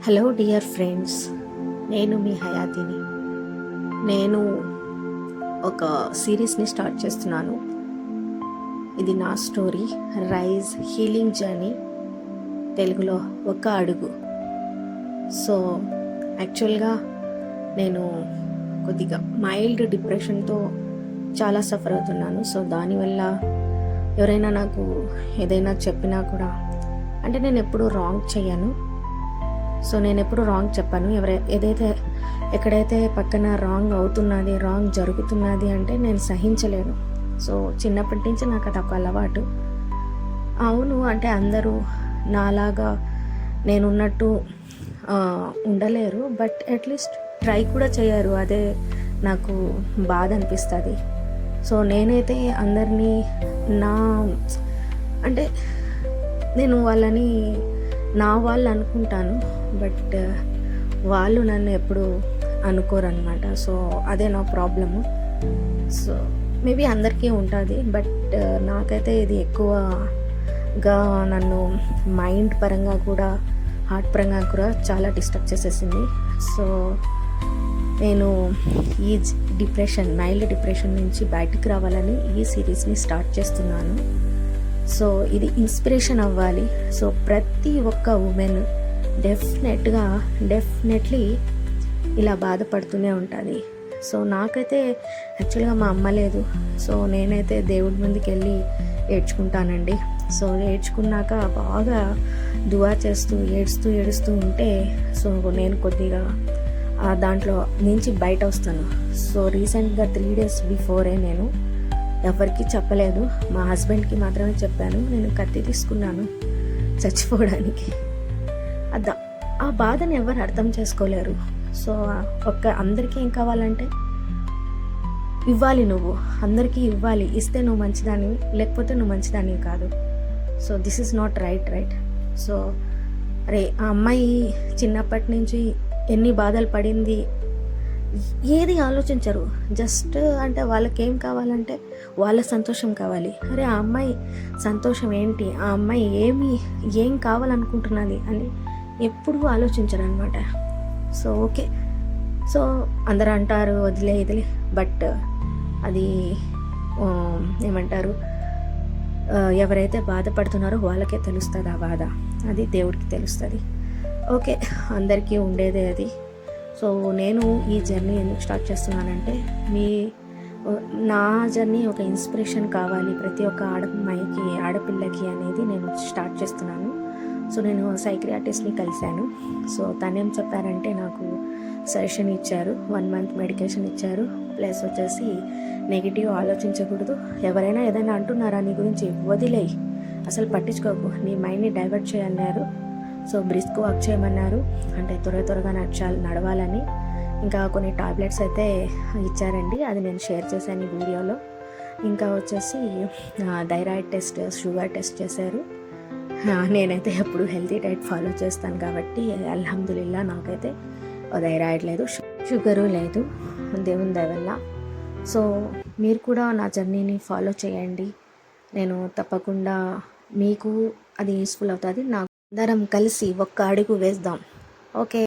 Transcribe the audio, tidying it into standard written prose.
Hello dear friends, నేను మీ హయాతిని. నేను ఒక సిరీస్ని స్టార్ట్ చేస్తున్నాను. ఇది నా స్టోరీ, రైజ్ హీలింగ్ జర్నీ, తెలుగులో ఒక అడుగు. సో యాక్చువల్గా నేను కొద్దిగా మైల్డ్ డిప్రెషన్తో చాలా సఫర్ అవుతున్నాను. సో దానివల్ల ఎవరైనా నాకు ఏదైనా చెప్పినా కూడా, అంటే నేను ఎప్పుడూ రాంగ్ చేయను. సో నేను ఎప్పుడు రాంగ్ చెప్పాను. ఎక్కడైతే పక్కన రాంగ్ అవుతున్నది, రాంగ్ జరుగుతున్నది అంటే నేను సహించలేను. సో చిన్నప్పటి నుంచి నాకు అది ఒక అలవాటు. అవును, అంటే అందరూ నాలాగా నేనున్నట్టు ఉండలేరు, బట్ అట్లీస్ట్ ట్రై కూడా చేయరు. అదే నాకు బాధ అనిపిస్తుంది. సో నేనైతే అందరినీ అంటే నేను వాళ్ళని నా వాళ్ళు అనుకుంటాను, బట్ వాళ్ళు నన్ను ఎప్పుడు అనుకోరు అనమాట. సో అదే నా ప్రాబ్లము. సో మేబీ అందరికీ ఉంటుంది, బట్ నాకైతే ఇది ఎక్కువగా నన్ను మైండ్ పరంగా కూడా, హార్ట్ పరంగా కూడా చాలా డిస్టర్బ్ చేసేసింది. సో నేను ఈ మైల్డ్ డిప్రెషన్ నుంచి బయటికి రావాలని ఈ సిరీస్ని స్టార్ట్ చేస్తున్నాను. సో ఇది ఇన్స్పిరేషన్ అవ్వాలి. సో ప్రతి ఒక్క ఉమెన్ డెఫినెట్లీ ఇలా బాధపడుతూనే ఉంటుంది. సో నాకైతే యాక్చువల్గా మా అమ్మ లేదు. సో నేనైతే దేవుడి ముందుకు వెళ్ళి ఏడ్చుకుంటానండి. సో ఏడ్చుకున్నాక బాగా దువా చేస్తూ ఏడుస్తూ ఉంటే, సో నేను కొద్దిగా దాంట్లో నుంచి బయట వస్తాను. సో రీసెంట్గా 3 days బిఫోరే నేను ఎవరికి చెప్పలేదు, మా హస్బెండ్కి మాత్రమే చెప్పాను. నేను కత్తి తీసుకున్నాను చచ్చిపోవడానికి. ఆ బాధను ఎవరు అర్థం చేసుకోలేరు. సో అందరికీ ఏం కావాలంటే ఇవ్వాలి, నువ్వు అందరికీ ఇవ్వాలి. ఇస్తే నువ్వు మంచిదానివి, లేకపోతే నువ్వు మంచిదానివి కాదు. So this is not right. So ఆ అమ్మాయి చిన్నప్పటి నుంచి ఎన్ని బాధలు పడింది, ఏది ఆలోచించరు. జస్ట్ అంటే వాళ్ళకేం కావాలంటే వాళ్ళ సంతోషం కావాలి. ఆ అమ్మాయి సంతోషం ఏంటి, ఆ అమ్మాయి ఏం కావాలనుకుంటున్నది అని ఎప్పుడూ ఆలోచించరు అనమాట. సో ఓకే, సో అందరూ అంటారు వదిలే, బట్ అది ఏమంటారు, ఎవరైతే బాధపడుతున్నారో వాళ్ళకే తెలుస్తుంది ఆ బాధ. అది దేవుడికి తెలుస్తుంది. ఓకే, అందరికీ ఉండేదే అది. సో నేను ఈ జర్నీ ఎందుకు స్టార్ట్ చేస్తున్నానంటే, నా జర్నీ ఒక ఇన్స్పిరేషన్ కావాలి ప్రతి ఒక్క ఆడపిల్లకి అనేది నేను స్టార్ట్ చేస్తున్నాను. సో నేను సైకియాట్రిస్ట్ని కలిశాను. సో తనేం చెప్పారంటే, నాకు సజెషన్ ఇచ్చారు, 1 month మెడికేషన్ ఇచ్చారు. ప్లస్ వచ్చేసి నెగిటివ్ ఆలోచించకూడదు. ఎవరైనా ఏదైనా అంటున్నారా నీ గురించి, వదిలేయి, అసలు పట్టించుకోకు, నీ మైండ్ని డైవర్ట్ చేయన్నారు. సో బ్రిస్క్ వాక్ చేయమన్నారు, అంటే త్వరగా నడవాలని. ఇంకా కొన్ని టాబ్లెట్స్ అయితే ఇచ్చారండి, అది నేను షేర్ చేశాను ఈ వీడియోలో. ఇంకా వచ్చేసి థైరాయిడ్ టెస్ట్, షుగర్ టెస్ట్ చేశారు. నేనైతే ఎప్పుడు హెల్తీ డైట్ ఫాలో చేస్తాను కాబట్టి అల్హమ్దులిల్లా నాకైతే థైరాయిడ్ లేదు, షుగరు లేదు, దేవుని దయ వల్ల. సో మీరు కూడా నా జర్నీని ఫాలో చేయండి. నేను తప్పకుండా మీకు అది యూస్ఫుల్ అవుతుంది. అందరం కలిసి ఒక్క అడుగు వేద్దాం. ఓకే.